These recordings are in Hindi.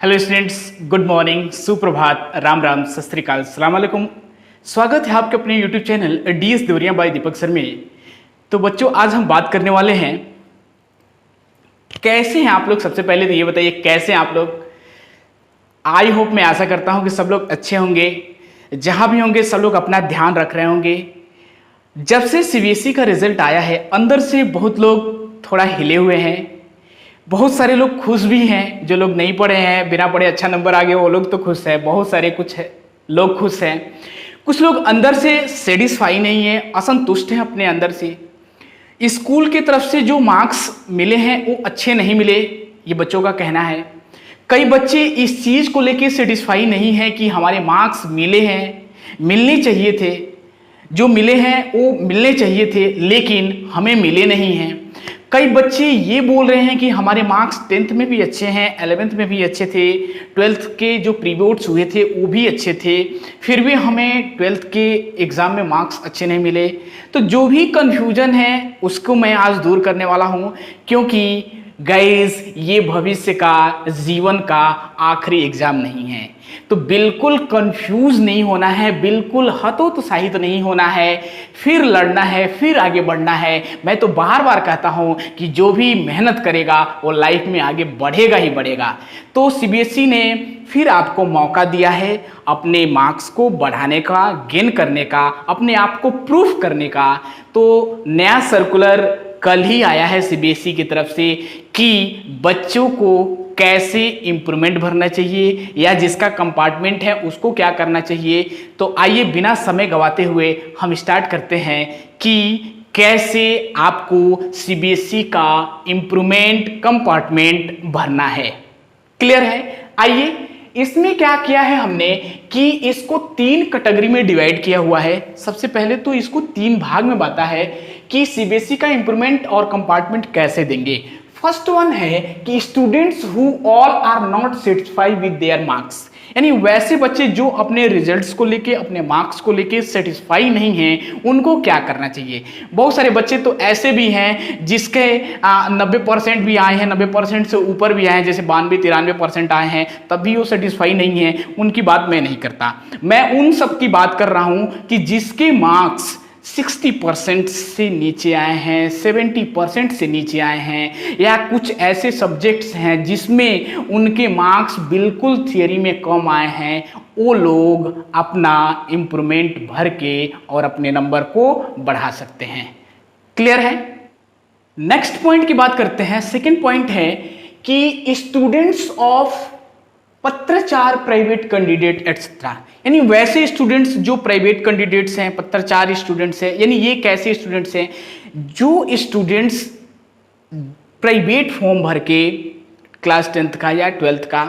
हेलो स्टूडेंट्स, गुड मॉर्निंग, सुप्रभात, राम राम, सत श्री अकाल, अस्सलाम वालेकुम। स्वागत है आपके अपने YouTube channel DS Deoria by Deepak sir में। तो बच्चों, आज हम बात करने वाले हैं कैसे हैं आप लोग। सबसे पहले तो ये बताइए कैसे हैं आप लोग। आई होप, मैं आशा करता हूं कि सब लोग अच्छे होंगे, जहां भी होंगे सब लोग अपना ध्यान रख रहे होंगे। जब से सीबीएसई का रिजल्ट आया है, अंदर से बहुत लोग थोड़ा हिले हुए हैं, बहुत सारे लोग खुश भी हैं। जो लोग नहीं पढ़े हैं, बिना पढ़े अच्छा नंबर आ गया, वो लोग तो खुश है। बहुत सारे लोग खुश हैं। कुछ लोग अंदर से सेटिस्फाई नहीं है, असंतुष्ट हैं अपने अंदर से। स्कूल की तरफ से जो मार्क्स मिले हैं वो अच्छे नहीं मिले, ये बच्चों का कहना है। कई बच्चे इस चीज को लेकर सेटिस्फाई नहीं है कि हमारे मार्क्स मिले हैं, मिलने चाहिए थे, जो मिले हैं वो मिलने चाहिए थे, लेकिन हमें मिले नहीं हैं। कई बच्चे ये बोल रहे हैं कि हमारे मार्क्स 10th में भी अच्छे हैं, 11th में भी अच्छे थे, 12th के जो प्रीबोर्ड्स हुए थे वो भी अच्छे थे, फिर भी हमें 12th के एग्ज़ाम में मार्क्स अच्छे नहीं मिले। तो जो भी कन्फ्यूजन है उसको मैं आज दूर करने वाला हूँ, क्योंकि गाइस ये भविष्य का, जीवन का आखिरी एग्जाम नहीं है। तो बिल्कुल कंफ्यूज नहीं होना है, बिल्कुल हतोत्साहित नहीं होना है, फिर लड़ना है, फिर आगे बढ़ना है। मैं तो बार बार कहता हूं कि जो भी मेहनत करेगा वो लाइफ में आगे बढ़ेगा ही बढ़ेगा। तो सीबीएसई ने फिर आपको मौका दिया है अपने मार्क्स को बढ़ाने का, गेन करने का, अपने आप को प्रूफ करने का। तो नया सर्कुलर कल ही आया है सीबीएसई की तरफ से कि बच्चों को कैसे इंप्रूवमेंट भरना चाहिए या जिसका कंपार्टमेंट है उसको क्या करना चाहिए। तो आइए बिना समय गवाते हुए हम स्टार्ट करते हैं कि कैसे आपको सीबीएसई का इंप्रूवमेंट कंपार्टमेंट भरना है। क्लियर है? आइए, इसमें क्या किया है हमने कि इसको 3 कैटेगरी में डिवाइड किया हुआ है। सबसे पहले तो इसको 3 भाग में बांटा है कि सीबीएसई का इंप्रूवमेंट और कंपार्टमेंट कैसे देंगे। फर्स्ट वन है कि students who all are not satisfied with their marks, यानी वैसे बच्चे जो अपने रिजल्ट्स को लेके, अपने मार्क्स को लेके सेटिस्फाई नहीं हैं, उनको क्या करना चाहिए। बहुत सारे बच्चे तो ऐसे भी हैं जिसके 90% भी आए हैं, 90% से ऊपर भी आए हैं, जैसे 92-93% आए हैं, तब भी वो सेटिस्फाई नहीं है। उनकी बात मैं नहीं करता, मैं उन सब की बात कर रहा हूं कि जिसके मार्क्स 60% से नीचे आए हैं, 70% से नीचे आए हैं, या कुछ ऐसे सब्जेक्ट्स हैं जिसमें उनके मार्क्स बिल्कुल थियरी में कम आए हैं, वो लोग अपना इंप्रूवमेंट भर के और अपने नंबर को बढ़ा सकते हैं। क्लियर है? नेक्स्ट पॉइंट की बात करते हैं। सेकेंड पॉइंट है कि स्टूडेंट्स ऑफ पत्राचार, प्राइवेट कैंडिडेट एटसेट्रा, यानी वैसे स्टूडेंट्स जो प्राइवेट कैंडिडेट्स हैं, पत्राचार स्टूडेंट्स हैं, यानी ये कैसे स्टूडेंट्स हैं जो स्टूडेंट्स प्राइवेट फॉर्म भर के क्लास 10th का या 12th का,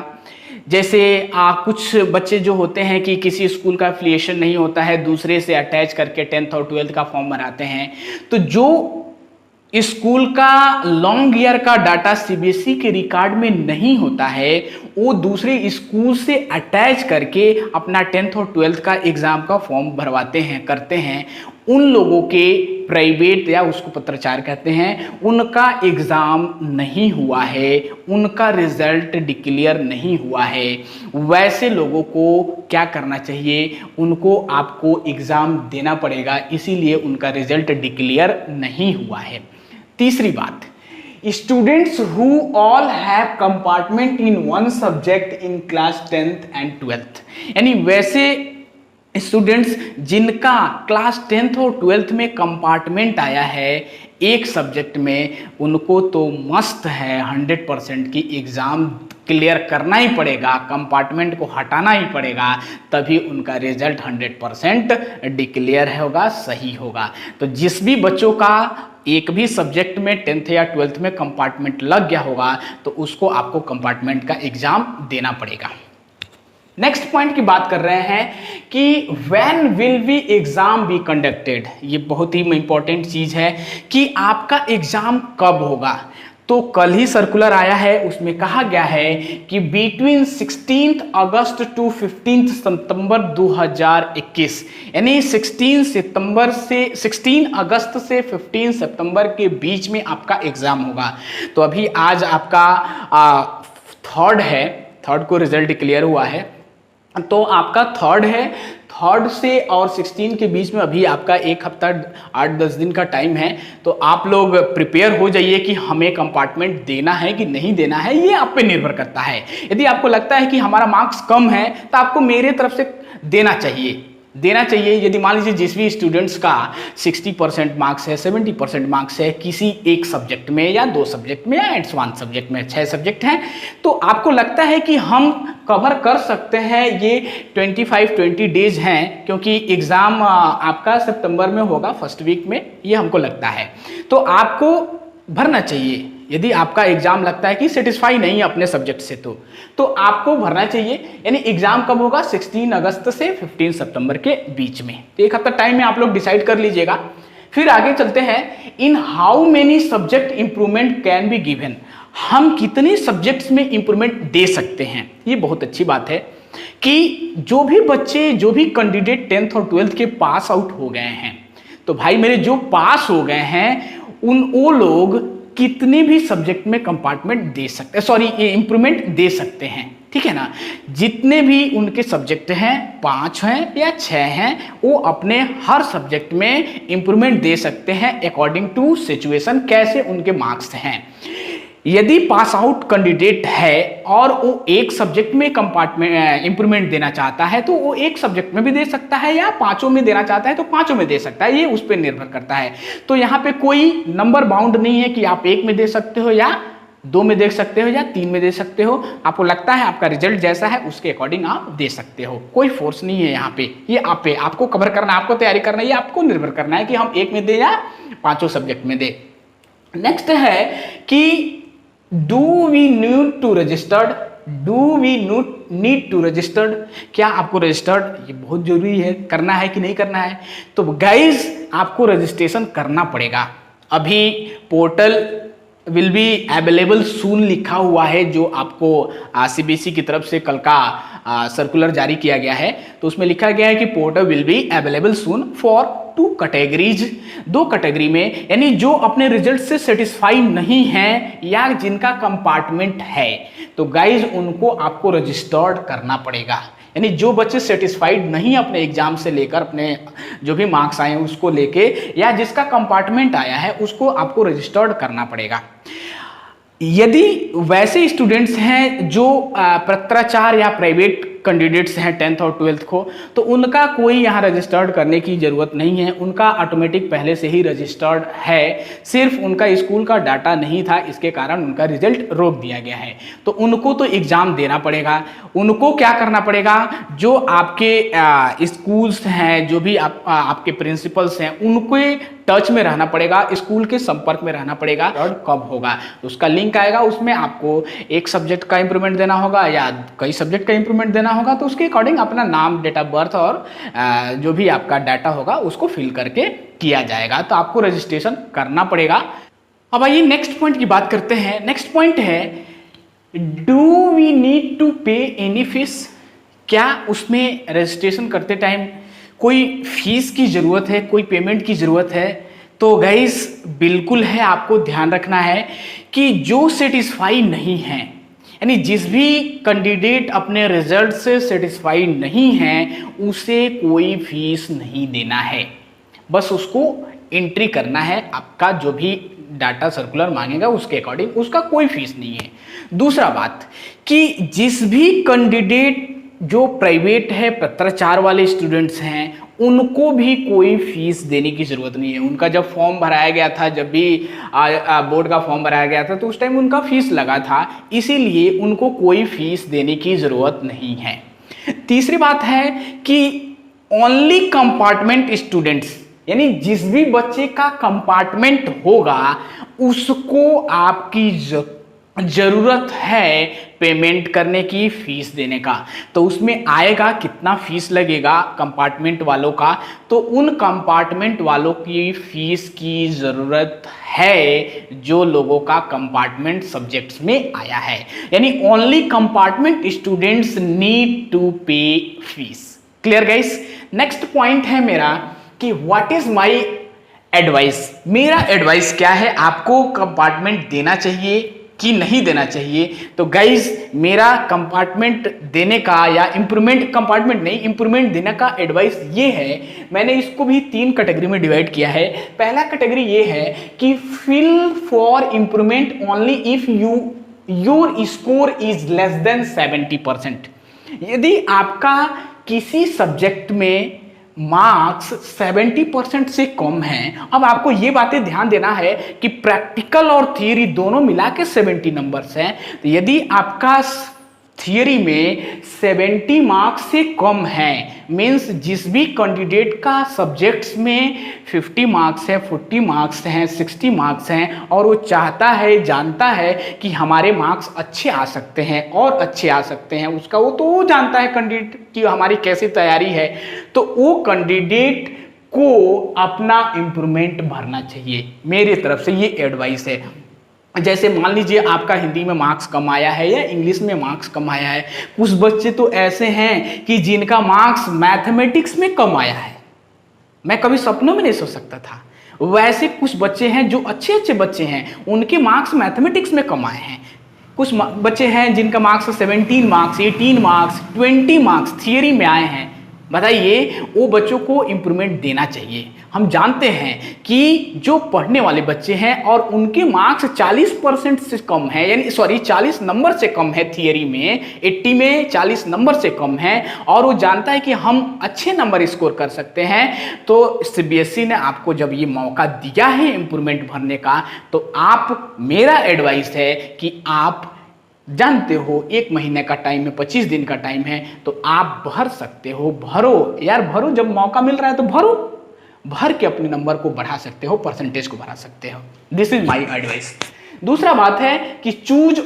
जैसे कुछ बच्चे जो होते हैं कि किसी स्कूल का एफिलिएशन नहीं होता है, दूसरे से अटैच करके 10th और 12th का फॉर्म भराते हैं। तो जो स्कूल का लॉन्ग ईयर का डाटा सीबीएसई के रिकॉर्ड में नहीं होता है, वो दूसरे स्कूल से अटैच करके अपना 10th और 12th का एग्जाम का फॉर्म भरवाते हैं, करते हैं। उन लोगों के प्राइवेट, या उसको पत्राचार कहते हैं, उनका एग्जाम नहीं हुआ है, उनका रिजल्ट डिक्लेयर नहीं हुआ है। वैसे लोगों को क्या करना चाहिए, उनको आपको एग्जाम देना पड़ेगा, इसीलिए उनका रिजल्ट डिक्लेयर नहीं हुआ है। तीसरी बात, students who all have compartment in one subject in class 10th and 12th, यानी वैसे स्टूडेंट्स जिनका क्लास 10th और 12th में कंपार्टमेंट आया है एक सब्जेक्ट में, उनको तो मस्त है, 100% की एग्जाम क्लियर करना ही पड़ेगा, कंपार्टमेंट को हटाना ही पड़ेगा, तभी उनका रिजल्ट 100% डिक्लेयर होगा, सही होगा। तो जिस भी बच्चों का एक भी सब्जेक्ट में 10th या 12th में कंपार्टमेंट लग गया होगा, तो उसको आपको कंपार्टमेंट का एग्जाम देना पड़ेगा। नेक्स्ट पॉइंट की बात कर रहे हैं कि when will be exam be conducted. ये बहुत ही इंपॉर्टेंट चीज है कि आपका एग्जाम कब होगा। तो कल ही सर्कुलर आया है, उसमें कहा गया है कि बिटवीन 16 अगस्त टू 15 सितंबर 2021, यानी 16 अगस्त से 15 सितंबर के बीच में आपका एग्जाम होगा। तो अभी आज आपका 3rd है, थर्ड को रिजल्ट क्लियर हुआ है, तो आपका थर्ड है, थर्ड से और 16 के बीच में अभी आपका एक हफ्ता 8-10 दिन का टाइम है। तो आप लोग प्रिपेयर हो जाइए कि हमें कंपार्टमेंट देना है कि नहीं देना है, ये आप पे निर्भर करता है। यदि आपको लगता है कि हमारा मार्क्स कम है तो आपको मेरे तरफ से देना चाहिए। यदि मान लीजिए जिस भी स्टूडेंट्स का 60% मार्क्स है, 70% मार्क्स है किसी एक सब्जेक्ट में या 2 सब्जेक्ट में या एडवांस सब्जेक्ट में, 6 सब्जेक्ट हैं, तो आपको लगता है कि हम कवर कर सकते हैं, ये 25-20 डेज हैं, क्योंकि एग्ज़ाम आपका सितंबर में होगा फर्स्ट वीक में, ये हमको लगता है, तो आपको भरना चाहिए। यदि आपका एग्जाम लगता है कि सेटिस्फाई नहीं है अपने सब्जेक्ट से, तो आपको भरना चाहिए। यानी एग्जाम कब होगा? 16 अगस्त से 15 सितंबर के बीच में। तो एक हफ्ता टाइम में आप लोग डिसाइड कर लीजिएगा। फिर आगे चलते हैं, in how many subject improvement can be given, हम कितने सब्जेक्ट्स में इंप्रूवमेंट दे सकते हैं। ये बहुत अच्छी बात है कि जो भी बच्चे, जो भी कैंडिडेट 10th और 12th के पास आउट हो गए हैं, तो भाई मेरे जो पास हो गए हैं वो लोग कितने भी सब्जेक्ट में कंपार्टमेंट दे सकते हैं, सॉरी इंप्रूवमेंट दे सकते हैं, ठीक है ना। जितने भी उनके सब्जेक्ट हैं, 5 हैं या 6 हैं, वो अपने हर सब्जेक्ट में इंप्रूवमेंट दे सकते हैं अकॉर्डिंग टू सिचुएशन, कैसे उनके मार्क्स हैं। यदि पास आउट कैंडिडेट है और वो एक सब्जेक्ट में कंपार्टमेंट इंप्रूवमेंट देना चाहता है, तो वो एक सब्जेक्ट में भी दे सकता है, या 5 में देना चाहता है तो 5 में दे सकता है, ये उस पर निर्भर करता है। तो यहाँ पे कोई नंबर बाउंड नहीं है कि आप 1 में दे सकते हो या 2 में दे सकते हो या 3 में दे सकते हो। आपको लगता है आपका रिजल्ट जैसा है उसके अकॉर्डिंग आप दे सकते हो, कोई फोर्स नहीं है यहाँ पे। ये आप पे आपको कवर करना, आपको तैयारी करना है, ये आपको निर्भर करना है कि हम 1 में दे या 5 सब्जेक्ट में दे। नेक्स्ट है कि do we need to registered, need to registered, क्या आपको रजिस्टर्ड, ये बहुत जरूरी है, करना है कि नहीं करना है। तो गाइज आपको रजिस्ट्रेशन करना पड़ेगा। अभी पोर्टल विल बी अवेलेबल सून लिखा हुआ है, जो आपको सीबीएसई की तरफ से कल का सर्कुलर जारी किया गया है। तो उसमें लिखा गया है कि portal will be available soon for 2 categories, 2 category में, यानी जो अपने रिजल्ट से सेटिस्फाई नहीं है या जिनका कंपार्टमेंट है, तो गाइज उनको आपको रजिस्टर्ड करना पड़ेगा। यानी जो बच्चे सेटिस्फाइड नहीं अपने एग्जाम से लेकर, अपने जो भी मार्क्स आए हैं उसको लेके, या जिसका कंपार्टमेंट आया है उसको आपको रजिस्टर्ड करना पड़ेगा। यदि वैसे स्टूडेंट्स हैं जो पत्राचार या प्राइवेट कैंडिडेट्स हैं 10th और 12th को, तो उनका कोई यहाँ रजिस्टर्ड करने की ज़रूरत नहीं है, उनका ऑटोमेटिक पहले से ही रजिस्टर्ड है। सिर्फ उनका स्कूल का डाटा नहीं था, इसके कारण उनका रिजल्ट रोक दिया गया है। तो उनको तो एग्ज़ाम देना पड़ेगा। उनको क्या करना पड़ेगा, जो आपके स्कूल्स हैं, जो भी आपके प्रिंसिपल्स हैं, उनके टच में रहना पड़ेगा, स्कूल के संपर्क में रहना पड़ेगा। कब होगा उसका लिंक आएगा, उसमें आपको एक सब्जेक्ट का इंप्रूवमेंट देना होगा या कई सब्जेक्ट का इंप्रूवमेंट देना होगा, तो उसके अकॉर्डिंग अपना नाम, डेट ऑफ बर्थ और जो भी आपका डाटा होगा उसको फिल करके किया जाएगा। तो आपको रजिस्ट्रेशन करना पड़ेगा। अब आइए नेक्स्ट पॉइंट की बात करते हैं। नेक्स्ट पॉइंट है, डू वी नीड टू पे एनी फीस, क्या उसमें रजिस्ट्रेशन करते टाइम कोई फीस की ज़रूरत है, कोई पेमेंट की ज़रूरत है? तो गाइस बिल्कुल है, आपको ध्यान रखना है कि जो सेटिस्फाई नहीं है, यानी जिस भी कैंडिडेट अपने रिजल्ट से सेटिस्फाई नहीं है, उसे कोई फीस नहीं देना है, बस उसको एंट्री करना है। आपका जो भी डाटा सर्कुलर मांगेगा उसके अकॉर्डिंग, उसका कोई फीस नहीं है। दूसरा बात कि जिस भी कैंडिडेट जो प्राइवेट है, पत्राचार वाले स्टूडेंट्स हैं, उनको भी कोई फीस देने की ज़रूरत नहीं है। उनका जब फॉर्म भराया गया था, जब भी बोर्ड का फॉर्म भराया गया था, तो उस टाइम उनका फीस लगा था, इसीलिए उनको कोई फीस देने की ज़रूरत नहीं है। तीसरी बात है कि ओनली कंपार्टमेंट स्टूडेंट्स, यानी जिस भी बच्चे का कंपार्टमेंट होगा उसको आपकी जरूरत है पेमेंट करने की, फीस देने का। तो उसमें आएगा कितना फीस लगेगा कंपार्टमेंट वालों का, तो उन कंपार्टमेंट वालों की फीस की ज़रूरत है जो लोगों का कंपार्टमेंट सब्जेक्ट्स में आया है। यानी only compartment students need to pay fees. Clear guys? Next point है मेरा कि व्हाट इज माई एडवाइस, मेरा एडवाइस क्या है, आपको कंपार्टमेंट देना चाहिए कि नहीं देना चाहिए। तो गाइज मेरा कंपार्टमेंट देने का या इंप्रूवमेंट देने का एडवाइस ये है, मैंने इसको भी 3 कैटेगरी में डिवाइड किया है। पहला कैटेगरी ये है कि fill for improvement only if your score is less than 70%। यदि आपका किसी सब्जेक्ट में मार्क्स 70% से कम हैं, अब आपको ये बातें ध्यान देना है कि प्रैक्टिकल और थियरी दोनों मिला के 70 नंबर्स हैं। तो यदि आपका थियरी में 70 मार्क्स से कम है, मीन्स जिस भी कैंडिडेट का सब्जेक्ट्स में 50 मार्क्स है, 40 मार्क्स हैं, 60 मार्क्स हैं, और वो चाहता है, जानता है कि हमारे मार्क्स अच्छे आ सकते हैं और अच्छे आ सकते हैं, उसका वो जानता है कैंडिडेट कि हमारी कैसी तैयारी है, तो वो कैंडिडेट को अपना इंप्रूवमेंट भरना चाहिए। मेरी तरफ से ये एडवाइस है। जैसे मान लीजिए आपका हिंदी में मार्क्स कम आया है या इंग्लिश में मार्क्स कम आया है। कुछ बच्चे तो ऐसे हैं कि जिनका मार्क्स मैथमेटिक्स में कम आया है, मैं कभी सपनों में नहीं सोच सकता था। वैसे कुछ बच्चे हैं जो अच्छे अच्छे बच्चे हैं, उनके मार्क्स मैथमेटिक्स में कम आए हैं। कुछ बच्चे हैं जिनका marks 17 marks, 18 marks, 20 marks theory में आए हैं। बताइए, वो बच्चों को इम्प्रूवमेंट देना चाहिए। हम जानते हैं कि जो पढ़ने वाले बच्चे हैं और उनके मार्क्स 40% से कम है, यानी 40 नंबर से कम है थियरी में, 80 में 40 नंबर से कम है, और वो जानता है कि हम अच्छे नंबर स्कोर कर सकते हैं, तो सीबीएसई ने आपको जब ये मौका दिया है इम्प्रूवमेंट भरने का, तो मेरा एडवाइस है कि आप जानते हो 1 महीने का टाइम है, 25 दिन का टाइम है, तो आप भर सकते हो। भरो यार, भरो, जब मौका मिल रहा है तो भरो, भर के अपने नंबर को बढ़ा सकते हो, परसेंटेज को बढ़ा सकते हो। This is my advice. दूसरा बात है कि choose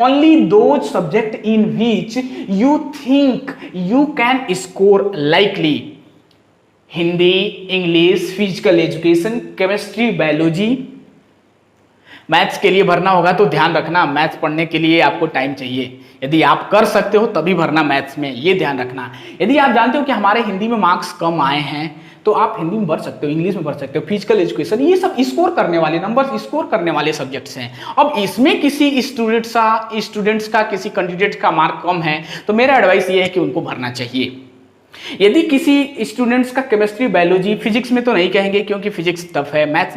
only those subject in which you think you can score likely. Hindi, English, physical education, chemistry, biology. Maths के लिए भरना होगा तो ध्यान रखना, मैथ्स पढ़ने के लिए आपको टाइम चाहिए। यदि आप कर सकते हो तभी भरना मैथ्स में, ये ध्यान रखना। यदि आप जानते हो कि हमारे हिंदी में मार्क्स कम आए हैं, तो आप हिंदी में भर सकते हो, इंग्लिश में भर सकते हो, फिजिकल एजुकेशन, ये सब स्कोर करने वाले नंबर्स, स्कोर करने वाले सब्जेक्ट्स हैं। अब इसमें किसी स्टूडेंट्स का किसी कैंडिडेट का मार्क कम है, तो मेरा एडवाइस ये है कि उनको भरना चाहिए। यदि किसी स्टूडेंट्स का केमिस्ट्री, बायोलॉजी, फिजिक्स में तो नहीं कहेंगे क्योंकि फिजिक्स टफ है, मैथ्स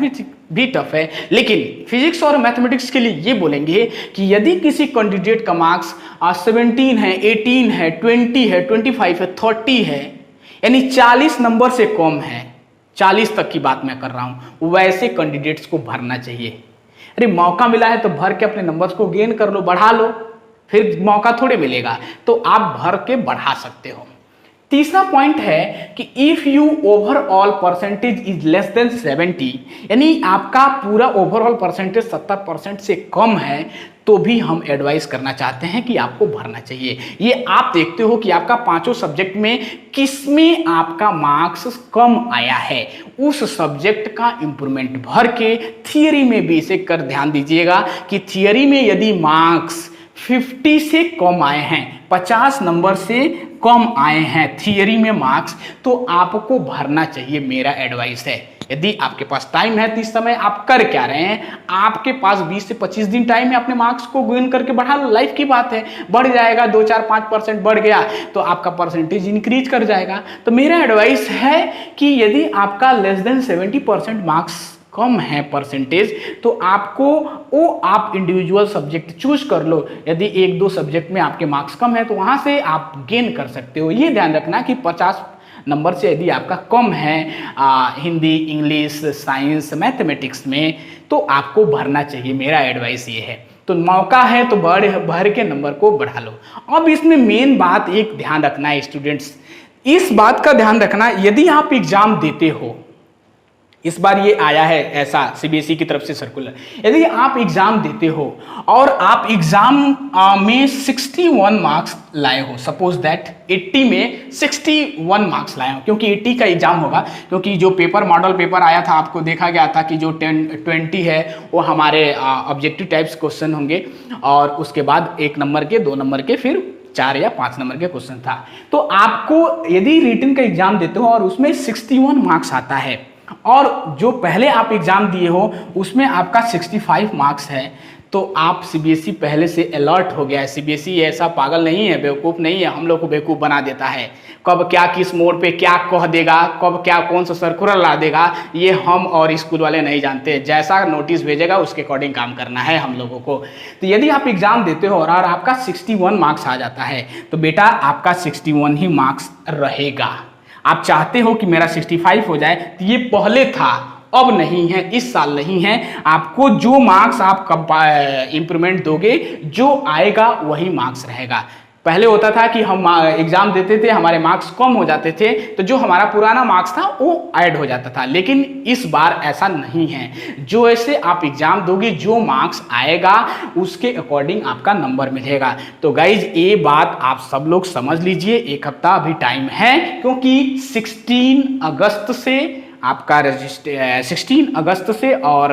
भी टफ है, लेकिन फिजिक्स और मैथमेटिक्स के लिए ये बोलेंगे कि यदि किसी कैंडिडेट का मार्क्स 17 है, 18 है, 20 है, 25 है, 30 है, यानी 40 नंबर से कम है, 40 तक की बात मैं कर रहा हूं, वैसे कैंडिडेट्स को भरना चाहिए। अरे मौका मिला है तो भर के अपने नंबर्स को गेन कर लो, बढ़ा लो, फिर मौका थोड़े मिलेगा, तो आप भर के बढ़ा सकते हो। तीसरा पॉइंट है कि if you overall percentage is less than 70, यानी आपका पूरा ओवरऑल परसेंटेज 70% से कम है, तो भी हम एडवाइस करना चाहते हैं कि आपको भरना चाहिए। ये आप देखते हो कि आपका 5 सब्जेक्ट में किसमें आपका मार्क्स कम आया है, उस सब्जेक्ट का इंप्रूवमेंट भर के थियरी में भी इसे कर ध्यान दीजिएगा कि थियरी में यदि मार्क्स 50 से कम आए हैं, 50 नंबर से कम आए हैं थियरी में मार्क्स, तो आपको भरना चाहिए, मेरा एडवाइस है। यदि आपके पास टाइम है तो इस समय आप कर क्या रहे हैं, आपके पास 20 से 25 दिन टाइम है, अपने मार्क्स को गेन करके बढ़ा लो, लाइफ की बात है, बढ़ जाएगा, 2, 4, 5% बढ़ गया तो आपका परसेंटेज इंक्रीज कर जाएगा। तो मेरा एडवाइस है कि यदि आपका लेस देन 70% मार्क्स कम है परसेंटेज, तो आप इंडिविजुअल सब्जेक्ट चूज कर लो। यदि 1-2 सब्जेक्ट में आपके मार्क्स कम है तो वहां से आप गेन कर सकते हो। ये ध्यान रखना कि 50 नंबर से यदि आपका कम है हिंदी, इंग्लिश, साइंस, मैथमेटिक्स में, तो आपको भरना चाहिए। मेरा एडवाइस ये है। तो मौका है तो भर के नंबर को बढ़ा लो। अब इसमें मेन बात एक ध्यान रखना है स्टूडेंट्स, इस बात का ध्यान रखना, यदि आप एग्जाम देते हो, इस बार ये आया है ऐसा सीबीएसई की तरफ से सर्कुलर, यदि आप एग्जाम देते हो और आप एग्जाम में 61 मार्क्स लाए हो, सपोज दैट 80 में 61 मार्क्स लाए हो, क्योंकि 80 का एग्जाम होगा, क्योंकि जो मॉडल पेपर आया था आपको देखा गया था कि जो 20 है वो हमारे ऑब्जेक्टिव टाइप्स क्वेश्चन होंगे, और उसके बाद 1 नंबर के, 2 नंबर के, फिर 4 या 5 नंबर के क्वेश्चन था। तो आपको यदि रिटन का एग्जाम देते हो और उसमें 61 मार्क्स आता है, और जो पहले आप एग्जाम दिए हो उसमें आपका 65 मार्क्स है, तो आप सीबीएसई पहले से अलर्ट हो गया है। सीबीएसई ऐसा पागल नहीं है, बेवकूफ़ नहीं है, हम लोग को बेवकूफ़ बना देता है। कब क्या किस मोड़ पे क्या कह देगा, कब क्या कौन सा सर्कुलर ला देगा, ये हम और स्कूल वाले नहीं जानते। जैसा नोटिस भेजेगा उसके अकॉर्डिंग काम करना है हम लोगों को। तो यदि आप एग्जाम देते हो और आपका 61 मार्क्स आ जाता है तो बेटा आपका 61 ही मार्क्स रहेगा। आप चाहते हो कि मेरा 65 हो जाए, तो ये पहले था, अब नहीं है, इस साल नहीं है। आपको जो मार्क्स आप इंप्रूवमेंट दोगे, जो आएगा वही मार्क्स रहेगा। पहले होता था कि हम एग्जाम देते थे, हमारे मार्क्स कम हो जाते थे, तो जो हमारा पुराना मार्क्स था वो ऐड हो जाता था। लेकिन इस बार ऐसा नहीं है। जो ऐसे आप एग्जाम दोगे, जो मार्क्स आएगा उसके अकॉर्डिंग आपका नंबर मिलेगा। तो गाइज ये बात आप सब लोग समझ लीजिए, एक हफ्ता अभी टाइम है, क्योंकि 16 अगस्त से आपका 16 अगस्त से और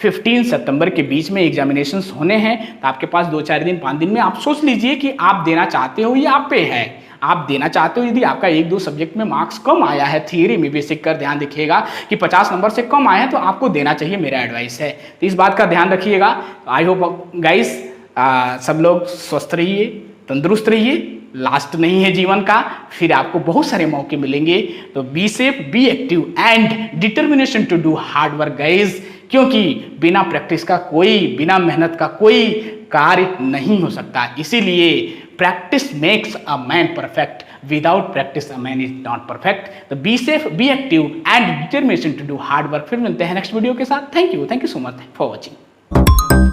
15 सितंबर के बीच में एग्जामिनेशंस होने हैं। तो आपके पास 2-4 दिन 5 दिन में आप सोच लीजिए कि आप देना चाहते हो, ये आप पे है, आप देना चाहते हो। यदि आपका 1-2 सब्जेक्ट में मार्क्स कम आया है, थियरी में बेसिक कर ध्यान रखिएगा कि 50 नंबर से कम आए हैं, तो आपको देना चाहिए, मेरा एडवाइस है। तो इस बात का ध्यान रखिएगा। आई होप गाइस सब लोग स्वस्थ रहिए, तंदुरुस्त रहिए। लास्ट नहीं है जीवन का, फिर आपको बहुत सारे मौके मिलेंगे। तो be safe, be active and determination to do hard work guys, क्योंकि बिना प्रैक्टिस का कोई, बिना मेहनत का कोई कार्य नहीं हो सकता। इसीलिए practice makes a man perfect, without practice a man is not perfect. तो be safe, be active and determination to do hard work. फिर मिलते हैं नेक्स्ट वीडियो के साथ। Thank you so much for watching.